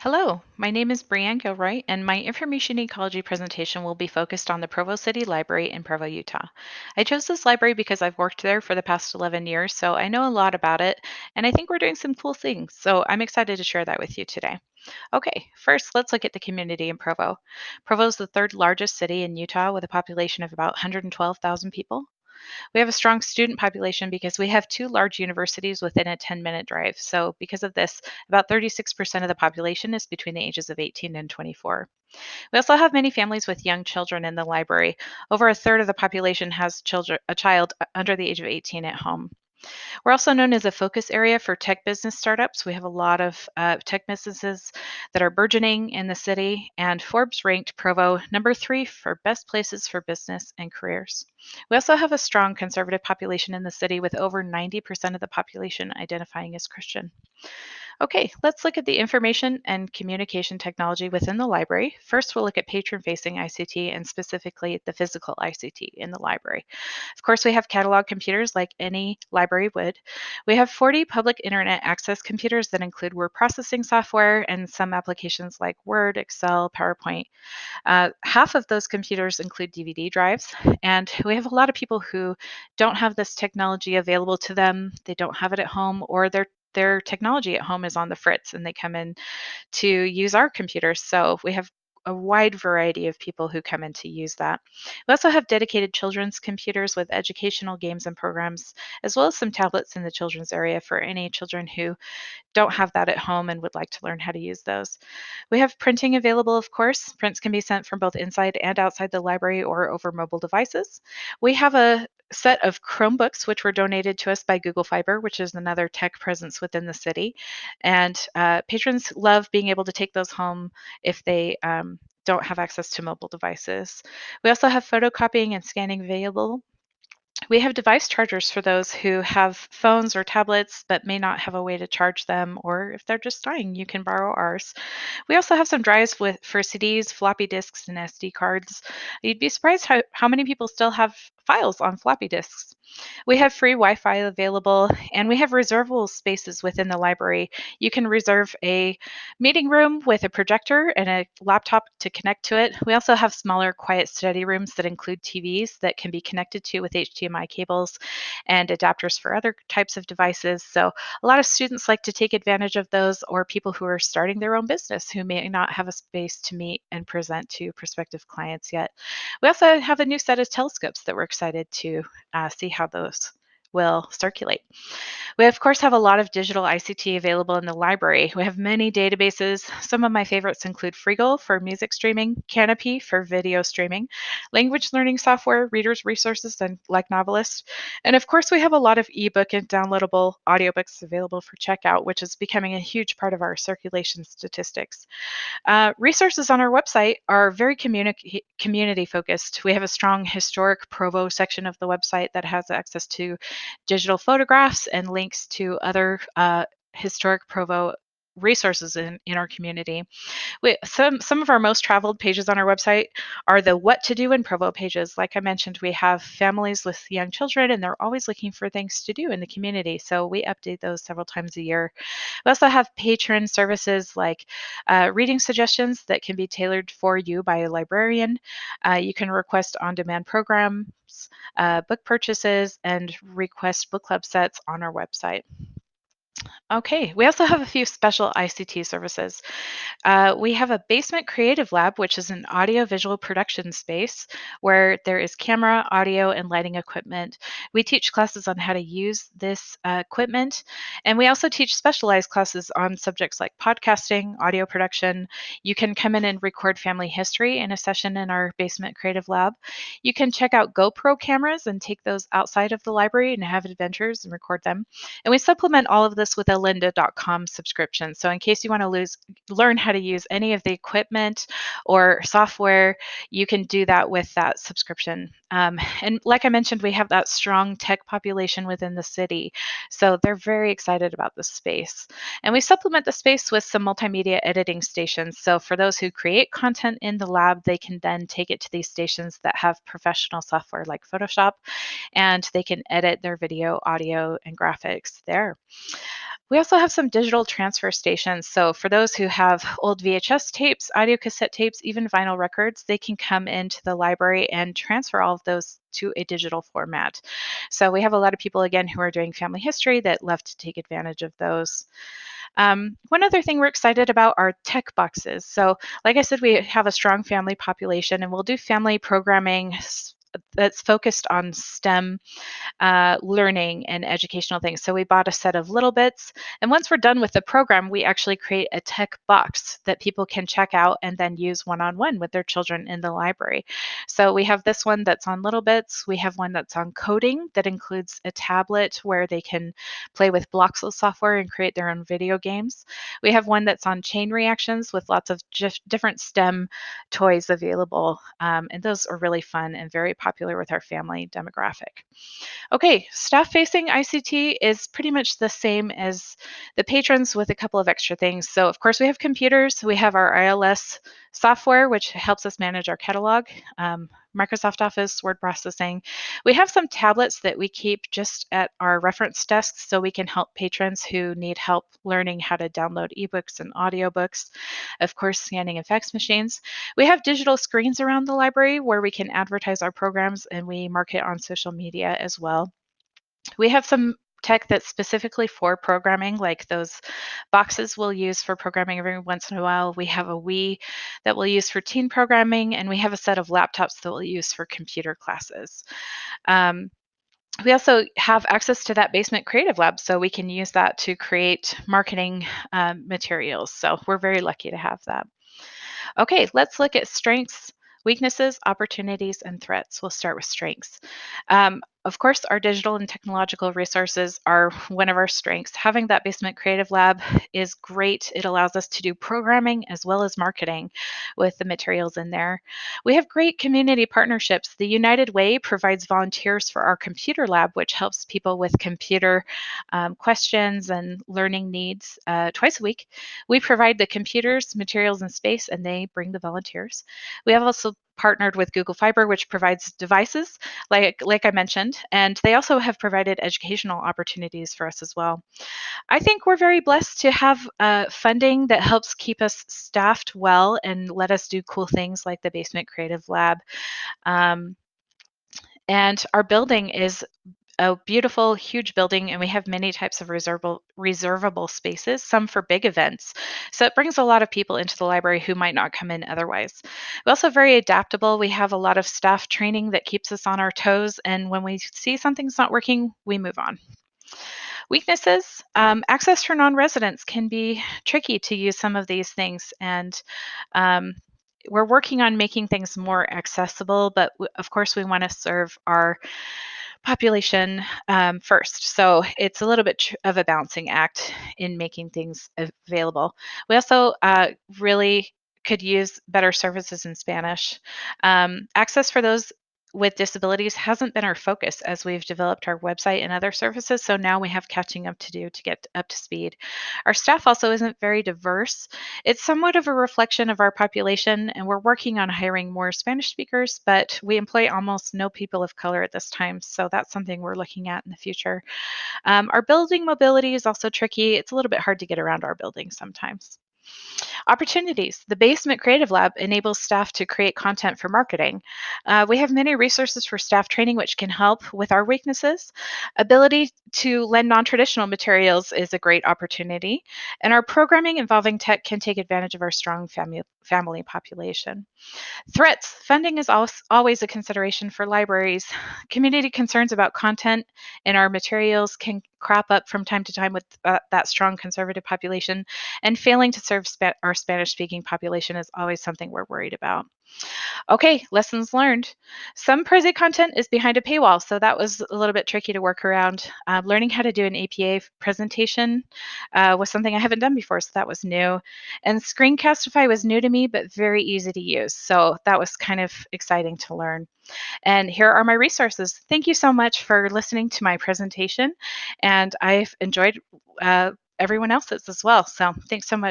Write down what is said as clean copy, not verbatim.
Hello, my name is Brianne Gilroy, and my information ecology presentation will be focused on the Provo City Library in Provo, Utah. I chose this library because I've worked there for the past 11 years, so I know a lot about it, and I think we're doing some cool things, so I'm excited to share that with you today. Okay, first, let's look at the community in Provo. Provo is the third largest city in Utah with a population of about 112,000 people. We have a strong student population because we have two large universities within a 10-minute drive. So, because of this, about 36% of the population is between the ages of 18 and 24. We also have many families with young children in the library. Over a third of the population has a child under the age of 18 at home. We're also known as a focus area for tech business startups. We have a lot of tech businesses that are burgeoning in the city, and Forbes ranked Provo number 3 for best places for business and careers. We also have a strong conservative population in the city, with over 90% of the population identifying as Christian. Okay, let's look at the information and communication technology within the library. First, we'll look at patron-facing ICT and specifically the physical ICT in the library. Of course, we have catalog computers like any library would. We have 40 public internet access computers that include word processing software and some applications like Word, Excel, PowerPoint. Half of those computers include DVD drives, and we have a lot of people who don't have this technology available to them. They don't have it at home, or their technology at home is on the fritz, and they come in to use our computers. So we have a wide variety of people who come in to use that. We also have dedicated children's computers with educational games and programs, as well as some tablets in the children's area for any children who don't have that at home and would like to learn how to use those. We have printing available, of course. Prints can be sent from both inside and outside the library or over mobile devices. We have a set of Chromebooks, which were donated to us by Google Fiber, which is another tech presence within the city. And patrons love being able to take those home if they don't have access to mobile devices. We also have photocopying and scanning available. We have device chargers for those who have phones or tablets but may not have a way to charge them, or if they're just dying, you can borrow ours. We also have some drives for CDs, floppy disks, and SD cards. You'd be surprised how many people still have files on floppy disks. We have free Wi Fi available, and we have reservable spaces within the library. You can reserve a meeting room with a projector and a laptop to connect to it. We also have smaller, quiet study rooms that include TVs that can be connected to with HDMI cables and adapters for other types of devices. So, a lot of students like to take advantage of those, or people who are starting their own business who may not have a space to meet and present to prospective clients yet. We also have a new set of telescopes that we're excited to see how those will circulate. We, of course, have a lot of digital ICT available in the library. We have many databases. Some of my favorites include Freegal for music streaming, Canopy for video streaming, language learning software, readers' resources, and like Novelist. And of course, we have a lot of ebook and downloadable audiobooks available for checkout, which is becoming a huge part of our circulation statistics. Resources on our website are very community focused. We have a strong historic Provo section of the website that has access to digital photographs and links to other historic Provo resources in our community. Some of our most traveled pages on our website are the what to do in Provo pages. Like I mentioned, we have families with young children, and they're always looking for things to do in the community. So we update those several times a year. We also have patron services like reading suggestions that can be tailored for you by a librarian. You can request on-demand programs, book purchases, and request book club sets on our website. Okay, we also have a few special ICT services. We have a basement creative lab, which is an audio-visual production space where there is camera, audio, and lighting equipment. We teach classes on how to use this equipment, and we also teach specialized classes on subjects like podcasting, audio production. You can come in and record family history in a session in our basement creative lab. You can check out GoPro cameras and take those outside of the library and have adventures and record them. And we supplement all of this with a lynda.com subscription. So in case you want to learn how to use any of the equipment or software, you can do that with that subscription. And like I mentioned, we have that strong tech population within the city. So they're very excited about this space. And we supplement the space with some multimedia editing stations. So for those who create content in the lab, they can then take it to these stations that have professional software like Photoshop, and they can edit their video, audio, and graphics there. We also have some digital transfer stations. So, for those who have old VHS tapes, audio cassette tapes, even vinyl records, they can come into the library and transfer all of those to a digital format. So, we have a lot of people, again, who are doing family history that love to take advantage of those. One other thing we're excited about are tech boxes. So, like I said, we have a strong family population, and we'll do family programming that's focused on STEM learning and educational things. So we bought a set of little bits. And once we're done with the program, we actually create a tech box that people can check out and then use one on one with their children in the library. So we have this one that's on little bits. We have one that's on coding that includes a tablet where they can play with blocks of software and create their own video games. We have one that's on chain reactions with lots of different STEM toys available. And those are really fun and very popular with our family demographic. Okay, staff facing ICT is pretty much the same as the patrons with a couple of extra things. So, of course, we have computers, we have our ILS software, which helps us manage our catalog, Microsoft Office, word processing. We have some tablets that we keep just at our reference desks so we can help patrons who need help learning how to download ebooks and audiobooks. Of course, scanning and fax machines. We have digital screens around the library where we can advertise our programs and we market on social media as well. We have some tech that's specifically for programming, like those boxes we'll use for programming every once in a while. We have a Wii that we'll use for teen programming, and we have a set of laptops that we'll use for computer classes. Um, we also have access to that basement creative lab, so we can use that to create marketing materials. So we're very lucky to have that. Okay, let's look at strengths, weaknesses, opportunities, and threats. We'll start with strengths. Of course, our digital and technological resources are one of our strengths. Having that basement creative lab is great. It allows us to do programming as well as marketing with the materials in there. We have great community partnerships. The United Way provides volunteers for our computer lab, which helps people with computer questions and learning needs twice a week. We provide the computers, materials, and space, and they bring the volunteers. We have also partnered with Google Fiber, which provides devices, like I mentioned, and they also have provided educational opportunities for us as well. I think we're very blessed to have funding that helps keep us staffed well and let us do cool things like the Basement Creative Lab. Um, and our building is a beautiful, huge building, and we have many types of reservable spaces, some for big events. So it brings a lot of people into the library who might not come in otherwise. We're also very adaptable. We have a lot of staff training that keeps us on our toes, and when we see something's not working, we move on. Weaknesses, access for non-residents can be tricky to use some of these things, and um, we're working on making things more accessible, but of course we want to serve our population first. So it's a little bit of a balancing act in making things available. We also really could use better services in Spanish. Access for those with disabilities hasn't been our focus as we've developed our website and other services. So now we have catching up to do to get up to speed. Our staff also isn't very diverse. It's somewhat of a reflection of our population, and we're working on hiring more Spanish speakers, but we employ almost no people of color at this time. So that's something we're looking at in the future. Our building mobility is also tricky. It's a little bit hard to get around our building sometimes. Opportunities. The Basement Creative Lab enables staff to create content for marketing. We have many resources for staff training, which can help with our weaknesses. Ability to lend non traditional materials is a great opportunity. And our programming involving tech can take advantage of our strong family population. Threats. Funding is always a consideration for libraries. Community concerns about content in our materials can crop up from time to time with that strong conservative population, and failing to serve our Spanish speaking population is always something we're worried about. Okay, lessons learned. Some Prezi content is behind a paywall, so that was a little bit tricky to work around. Learning how to do an APA presentation was something I haven't done before, so that was new. And Screencastify was new to me, but very easy to use, so that was kind of exciting to learn. And here are my resources. Thank you so much for listening to my presentation, and I've enjoyed everyone else's as well. So thanks so much.